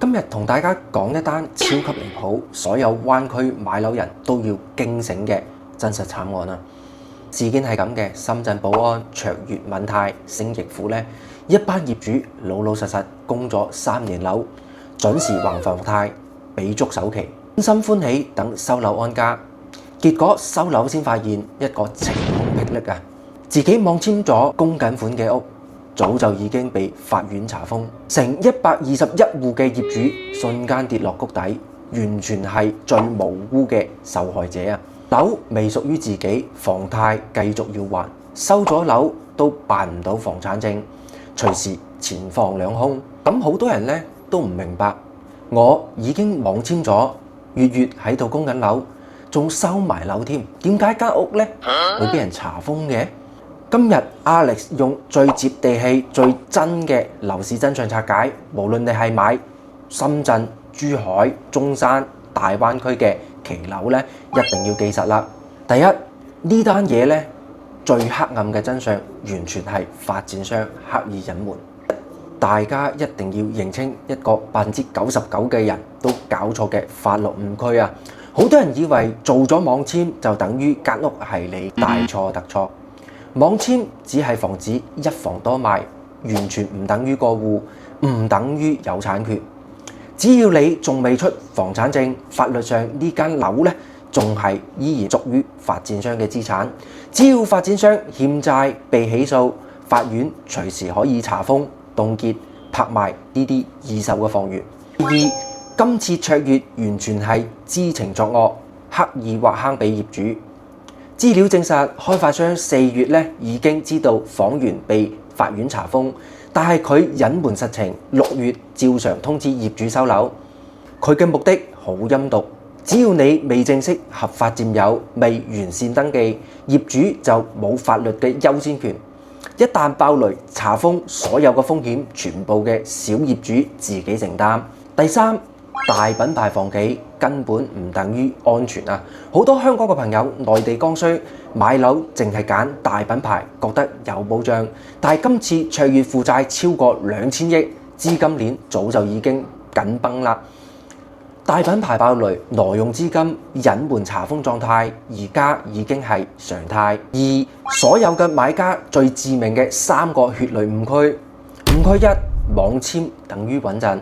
今日同大家講一單超級離譜，所有灣區買樓人都要驚醒嘅真實慘案啊！事件係咁嘅，深圳寶安、卓越敏泰、星逸府呢一班業主老老實實供咗3年樓，準時還房貸，俾足首期，滿心歡喜等收樓安家。結果收樓先發現一個晴空霹靂啊！自己網簽咗供緊款嘅屋，早就已經被法院查封，成121戶嘅業主瞬間跌落谷底，完全係最無辜嘅受害者啊！樓未屬於自己，房貸繼續要還，收咗樓都辦唔到房產證，隨時錢房兩空。咁好多人呢都唔明白，我已經網簽咗，月喺度供緊樓，仲收埋樓添，點解間屋呢會俾人查封嘅？今日 Alex 用最接地氣、最真嘅樓市真相拆解，無論你係買深圳、珠海、中山、大灣區嘅期樓咧，一定要記實啦。第一，呢單嘢咧最黑暗嘅真相，完全係發展商刻意隱瞞。大家一定要認清一個99%嘅人都搞錯嘅法律誤區啊！好多人以為做咗網簽就等於間屋係你，大錯特錯。網簽只係防止一房多賣，完全唔等於過戶，唔等於有產權。只要你仲未出房產證，法律上呢間樓咧仲係依然屬於發展商嘅資產。只要發展商欠債被起訴，法院隨時可以查封、凍結、拍賣呢啲二手嘅房源。第二，今次卓越完全係知情作惡，刻意挖坑俾業主。資料證實，開發商4月咧已經知道房源被法院查封，但係佢隱瞞實情，6月照常通知業主收樓。佢嘅目的好陰毒，只要你未正式合法佔有、未完善登記，業主就冇法律嘅優先權。一旦爆雷查封，所有嘅風險全部嘅小業主自己承擔。第三，大品牌房企根本唔等於安全啊！好多香港嘅朋友內地剛需買樓，淨係揀大品牌，覺得有保障。但係今次卓越負債超過2000億，資金鏈早就已經緊繃啦。大品牌爆雷，挪用資金，隱瞞查封狀態，而家已經係常態。而所有嘅買家最致命嘅3個血淚誤區：誤區1，網簽等於穩陣。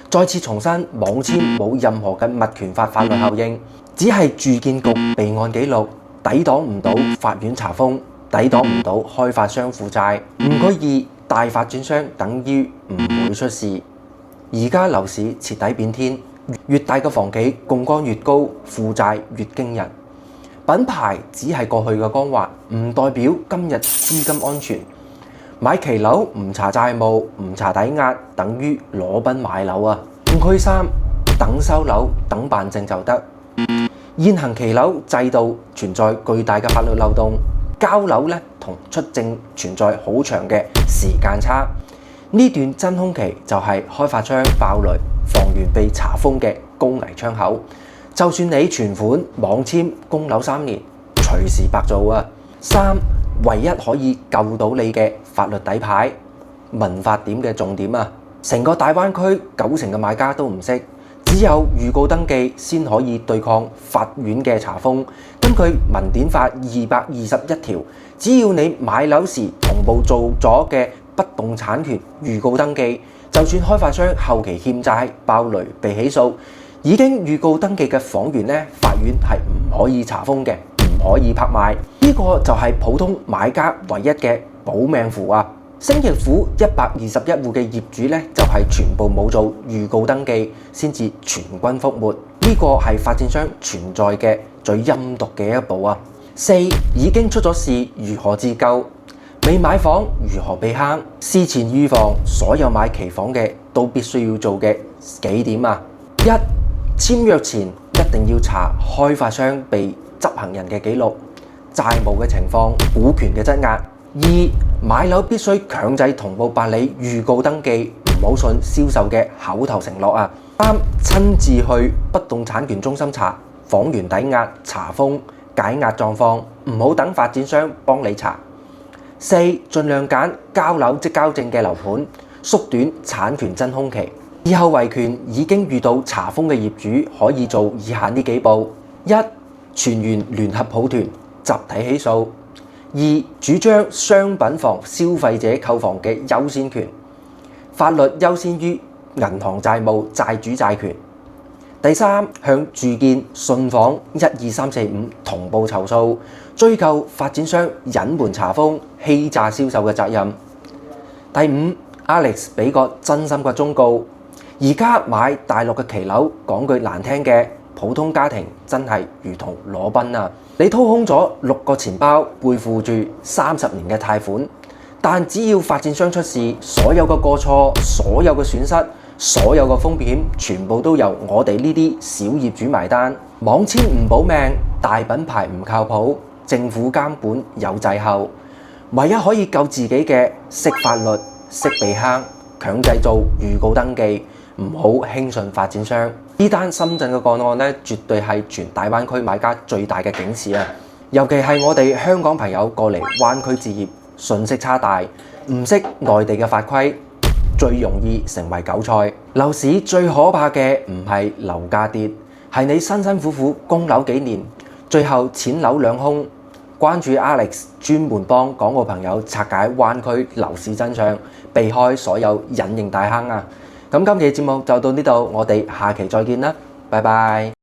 再次重申，網簽冇任何嘅物權法法律效應，只係住建局備案記錄，抵擋唔到法院查封，抵擋唔到開發商負債。誤區2，大發展商等於唔會出事。而家樓市徹底變天，越大嘅房企槓桿越高，負債越驚人。品牌只係過去嘅光環，唔代表今日資金安全。買期樓唔查債務、唔查抵押，等於裸奔買樓啊！誤區3，等收樓、等辦證就得。現行期樓制度存在巨大嘅法律漏洞，交樓咧同出證存在好長嘅時間差。呢段真空期就係開發商爆雷、房源被查封嘅高危窗口。就算你存款、網簽、供樓3年，隨時白做啊！3，唯一可以救到你嘅法律底牌，民法典嘅重點啊！成個大灣區90%嘅買家都唔識，只有預告登記先可以對抗法院嘅查封。根據民典法221條，只要你買樓時同步做咗嘅不動產權預告登記，就算開發商後期欠債、爆雷被起訴，已經預告登記嘅房源咧，法院係唔可以查封嘅。唔可以拍賣，呢個就係普通買家唯一嘅保命符啊！星逸府121戶嘅業主咧，就係全部冇做預告登記，先至全軍覆沒。呢個係發展商存在嘅最陰毒嘅一步啊！4，已經出咗事，如何自救？未買房如何避坑？事前預防，所有買期房嘅都必須要做嘅幾點啊？1，簽約前一定要查開發商被執行人嘅記錄、債務嘅情況、股權嘅質押。2，買樓必須強制同步辦理預告登記，唔好信銷售嘅口頭承諾啊。3，親自去不動產權中心查房源抵押、查封、解押狀況，唔好等發展商幫你查。4，盡量揀交樓即交證嘅樓盤，縮短產權真空期。以後維權已經遇到查封嘅業主，可以做以下呢幾步：一、全員聯合抱團集體起訴；二、主張商品房消費者購房嘅優先權，法律優先於銀行債務債主債權；第三，向住建、信訪12345同步投訴，追究發展商隱瞞查封、欺詐銷售嘅責任；第五，Alex 俾個真心嘅忠告。而家買大陸嘅騎樓，講句難聽嘅，普通家庭真係如同裸奔啊！你掏空咗6個錢包，背負住30年嘅貸款，但只要發展商出事，所有嘅過錯、所有嘅損失、所有嘅風險，全部都由我哋呢啲小業主埋單。網簽唔保命，大品牌唔靠譜，政府監管有滯後，唯一可以救自己嘅，識法律、識避坑，強制做預告登記。唔好輕信發展商。呢單深圳嘅個案咧，絕對係全大灣區買家最大嘅警示啊！尤其係我哋香港朋友過嚟灣區置業，信息差大，唔識內地嘅法規，最容易成為韭菜。樓市最可怕嘅唔係樓價跌，係你辛辛苦苦供樓幾年，最後錢樓兩空。關注 Alex， 專門幫港澳朋友拆解灣區樓市真相，避開所有隱形大坑啊！咁今期節目就到呢度，我哋下期再見啦，拜拜。